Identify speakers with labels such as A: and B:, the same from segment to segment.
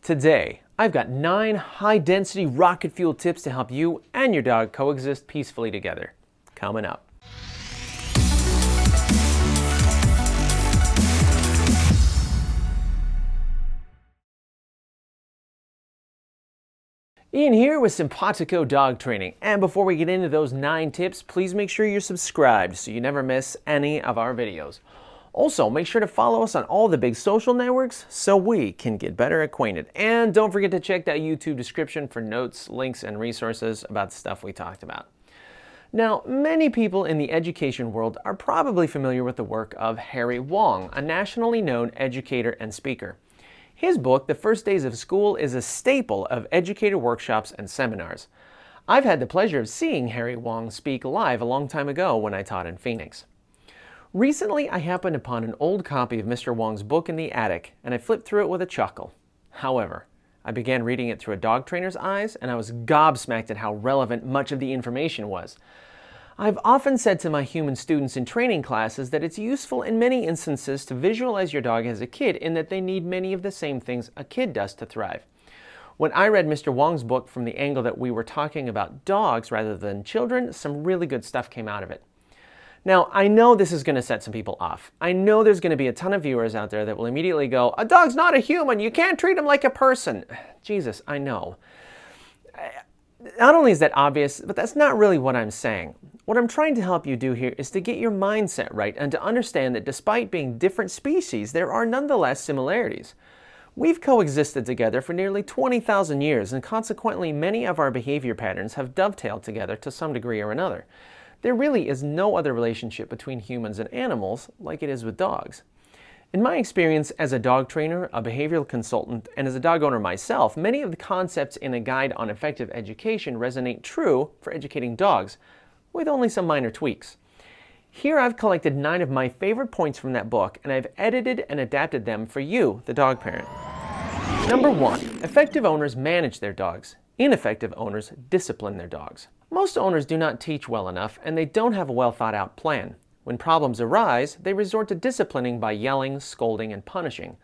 A: Today, I've got 9 high-density rocket fuel tips to help you and your dog coexist peacefully together. Coming up. Ian here with Simpawtico Dog Training, and before we get into those 9 tips, please make sure you're subscribed so you never miss any of our videos. Also, make sure to follow us on all the big social networks so we can get better acquainted. And don't forget to check that YouTube description for notes, links, and resources about the stuff we talked about. Now, many people in the education world are probably familiar with the work of Harry Wong, a nationally known educator and speaker. His book, The First Days of School, is a staple of educator workshops and seminars. I've had the pleasure of seeing Harry Wong speak live a long time ago when I taught in Phoenix. Recently, I happened upon an old copy of Mr. Wong's book in the attic, and I flipped through it with a chuckle. However, I began reading it through a dog trainer's eyes, and I was gobsmacked at how relevant much of the information was. I've often said to my human students in training classes that it's useful in many instances to visualize your dog as a kid in that they need many of the same things a kid does to thrive. When I read Mr. Wong's book from the angle that we were talking about dogs rather than children, some really good stuff came out of it. Now, I know this is going to set some people off. I know there's going to be a ton of viewers out there that will immediately go, "A dog's not a human, you can't treat him like a person." Jesus, I know. Not only is that obvious, but that's not really what I'm saying. What I'm trying to help you do here is to get your mindset right and to understand that despite being different species, there are nonetheless similarities. We've coexisted together for nearly 20,000 years, and consequently many of our behavior patterns have dovetailed together to some degree or another. There really is no other relationship between humans and animals like it is with dogs. In my experience as a dog trainer, a behavioral consultant, and as a dog owner myself, many of the concepts in a guide on effective education resonate true for educating dogs, with only some minor tweaks. Here I've collected 9 of my favorite points from that book, and I've edited and adapted them for you, the dog parent. Number 1, effective owners manage their dogs. Ineffective owners discipline their dogs. Most owners do not teach well enough, and they don't have a well-thought-out plan. When problems arise, they resort to disciplining by yelling, scolding, and punishing.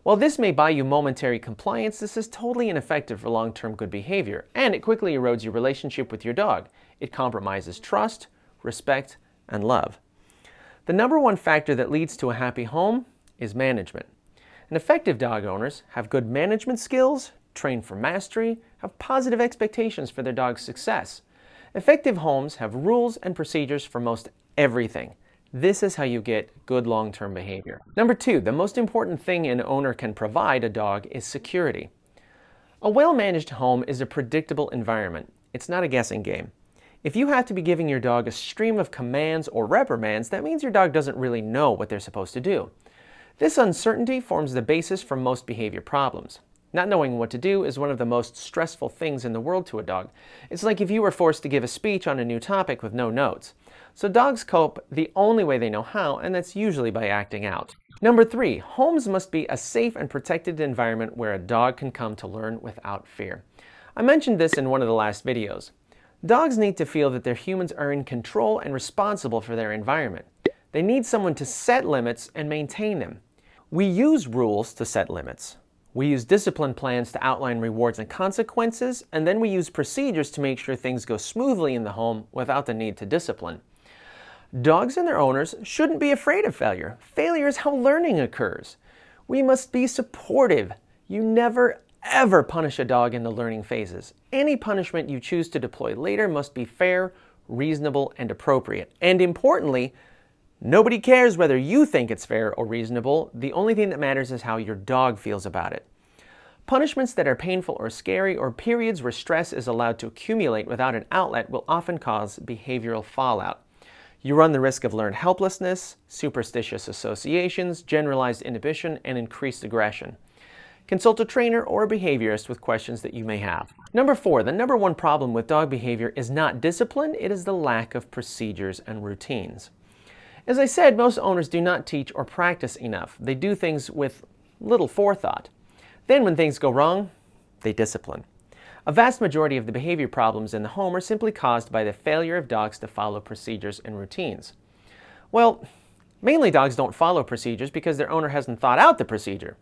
A: While this may buy you momentary compliance, this is totally ineffective for long-term good behavior, and it quickly erodes your relationship with your dog. It compromises trust, respect, and love. The number 1 factor that leads to a happy home is management. And effective dog owners have good management skills, train for mastery, have positive expectations for their dog's success. Effective homes have rules and procedures for most everything. This is how you get good long-term behavior. Number 2, the most important thing an owner can provide a dog is security. A well-managed home is a predictable environment. It's not a guessing game. If you have to be giving your dog a stream of commands or reprimands, that means your dog doesn't really know what they're supposed to do. This uncertainty forms the basis for most behavior problems. Not knowing what to do is one of the most stressful things in the world to a dog. It's like if you were forced to give a speech on a new topic with no notes. So dogs cope the only way they know how, and that's usually by acting out. Number 3, homes must be a safe and protected environment where a dog can come to learn without fear. I mentioned this in one of the last videos. Dogs need to feel that their humans are in control and responsible for their environment. They need someone to set limits and maintain them. We use rules to set limits. We use discipline plans to outline rewards and consequences, and then we use procedures to make sure things go smoothly in the home without the need to discipline. Dogs and their owners shouldn't be afraid of failure. Failure is how learning occurs. We must be supportive. You never, ever punish a dog in the learning phases. Any punishment you choose to deploy later must be fair, reasonable, and appropriate. And importantly, nobody cares whether you think it's fair or reasonable. The only thing that matters is how your dog feels about it. Punishments that are painful or scary, or periods where stress is allowed to accumulate without an outlet, will often cause behavioral fallout. You run the risk of learned helplessness, superstitious associations, generalized inhibition, and increased aggression. Consult a trainer or a behaviorist with questions that you may have. Number 4, the number 1 problem with dog behavior is not discipline, it is the lack of procedures and routines. As I said, most owners do not teach or practice enough. They do things with little forethought. Then when things go wrong, they discipline. A vast majority of the behavior problems in the home are simply caused by the failure of dogs to follow procedures and routines. Well, mainly dogs don't follow procedures because their owner hasn't thought out the procedure.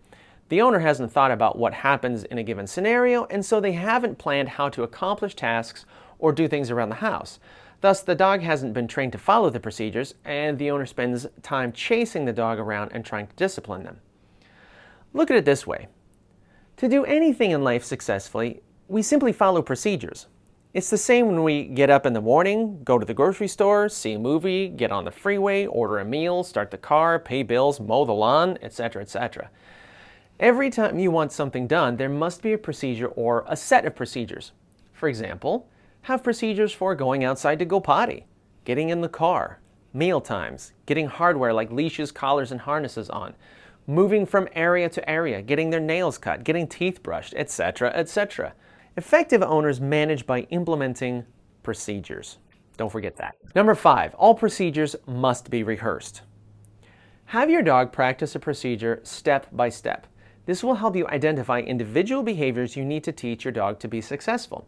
A: The owner hasn't thought about what happens in a given scenario, and so they haven't planned how to accomplish tasks or do things around the house. Thus, the dog hasn't been trained to follow the procedures, and the owner spends time chasing the dog around and trying to discipline them. Look at it this way. To do anything in life successfully, we simply follow procedures. It's the same when we get up in the morning, go to the grocery store, see a movie, get on the freeway, order a meal, start the car, pay bills, mow the lawn, etc., etc. Every time you want something done, there must be a procedure or a set of procedures. For example, have procedures for going outside to go potty, getting in the car, meal times, getting hardware like leashes, collars, and harnesses on, moving from area to area, getting their nails cut, getting teeth brushed, etc., etc. Effective owners manage by implementing procedures. Don't forget that. Number 5, all procedures must be rehearsed. Have your dog practice a procedure step by step. This will help you identify individual behaviors you need to teach your dog to be successful.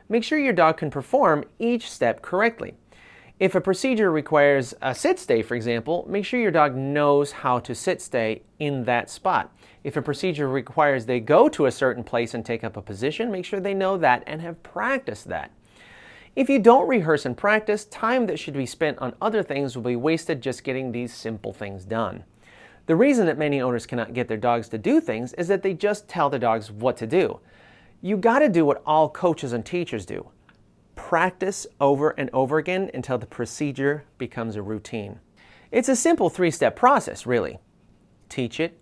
A: Make sure your dog can perform each step correctly. If a procedure requires a sit-stay, for example, make sure your dog knows how to sit-stay in that spot. If a procedure requires they go to a certain place and take up a position, make sure they know that and have practiced that. If you don't rehearse and practice, time that should be spent on other things will be wasted just getting these simple things done. The reason that many owners cannot get their dogs to do things is that they just tell their dogs what to do. You gotta do what all coaches and teachers do. Practice over and over again until the procedure becomes a routine. It's a simple 3-step process, really. Teach it,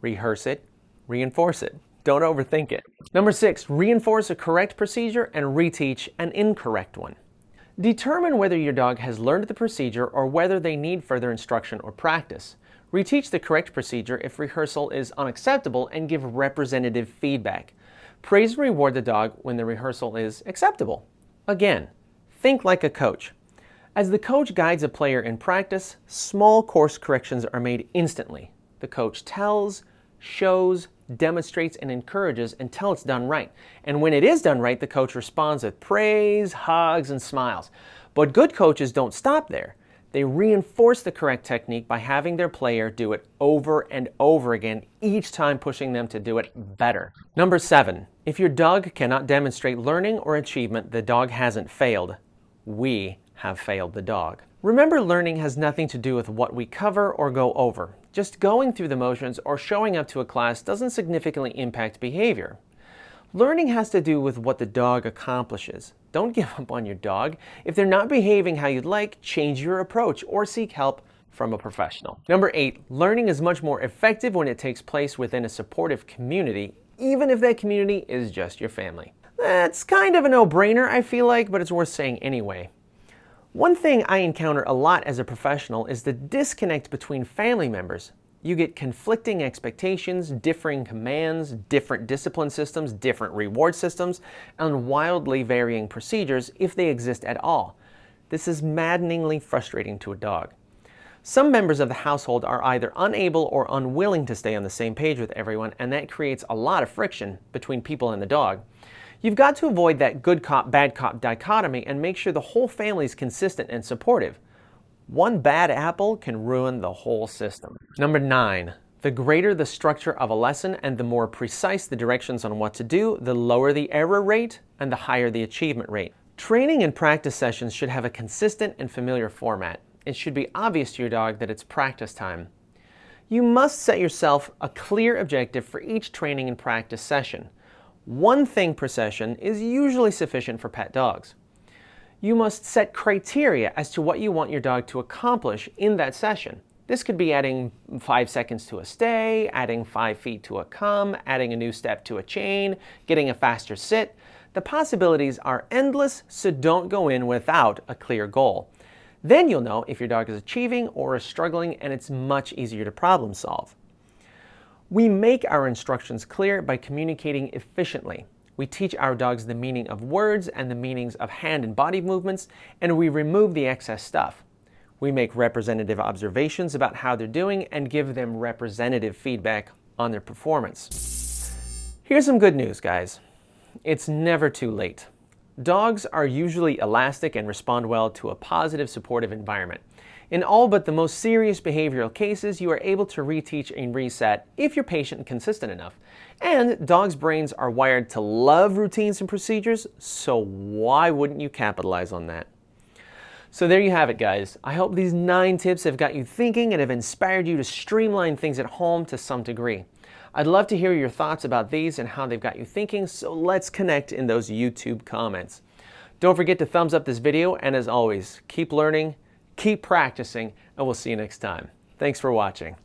A: rehearse it, reinforce it. Don't overthink it. Number 6, reinforce a correct procedure and reteach an incorrect one. Determine whether your dog has learned the procedure or whether they need further instruction or practice. Reteach the correct procedure if rehearsal is unacceptable and give representative feedback. Praise and reward the dog when the rehearsal is acceptable. Again, think like a coach. As the coach guides a player in practice, small course corrections are made instantly. The coach tells, shows, demonstrates, and encourages until it's done right. And when it is done right, the coach responds with praise, hugs, and smiles. But good coaches don't stop there. They reinforce the correct technique by having their player do it over and over again, each time pushing them to do it better. Number 7, if your dog cannot demonstrate learning or achievement, the dog hasn't failed. We have failed the dog. Remember, learning has nothing to do with what we cover or go over. Just going through the motions or showing up to a class doesn't significantly impact behavior. Learning has to do with what the dog accomplishes. Don't give up on your dog. If they're not behaving how you'd like, change your approach or seek help from a professional. Number 8, learning is much more effective when it takes place within a supportive community, even if that community is just your family. That's kind of a no-brainer, I feel like, but it's worth saying anyway. One thing I encounter a lot as a professional is the disconnect between family members. You get conflicting expectations, differing commands, different discipline systems, different reward systems, and wildly varying procedures if they exist at all. This is maddeningly frustrating to a dog. Some members of the household are either unable or unwilling to stay on the same page with everyone, and that creates a lot of friction between people and the dog. You've got to avoid that good cop, bad cop dichotomy and make sure the whole family is consistent and supportive. One bad apple can ruin the whole system. Number 9, the greater the structure of a lesson and the more precise the directions on what to do, the lower the error rate and the higher the achievement rate. Training and practice sessions should have a consistent and familiar format. It should be obvious to your dog that it's practice time. You must set yourself a clear objective for each training and practice session. One thing per session is usually sufficient for pet dogs. You must set criteria as to what you want your dog to accomplish in that session. This could be adding 5 seconds to a stay, adding 5 feet to a come, adding a new step to a chain, getting a faster sit. The possibilities are endless, so don't go in without a clear goal. Then you'll know if your dog is achieving or is struggling, and it's much easier to problem solve. We make our instructions clear by communicating efficiently. We teach our dogs the meaning of words and the meanings of hand and body movements, and we remove the excess stuff. We make representative observations about how they're doing and give them representative feedback on their performance. Here's some good news, guys. It's never too late. Dogs are usually elastic and respond well to a positive, supportive environment. In all but the most serious behavioral cases, you are able to reteach and reset if you're patient and consistent enough. And dogs' brains are wired to love routines and procedures, so why wouldn't you capitalize on that? So there you have it, guys. I hope these 9 tips have got you thinking and have inspired you to streamline things at home to some degree. I'd love to hear your thoughts about these and how they've got you thinking, so let's connect in those YouTube comments. Don't forget to thumbs up this video, and as always, keep learning, keep practicing, and we'll see you next time. Thanks for watching.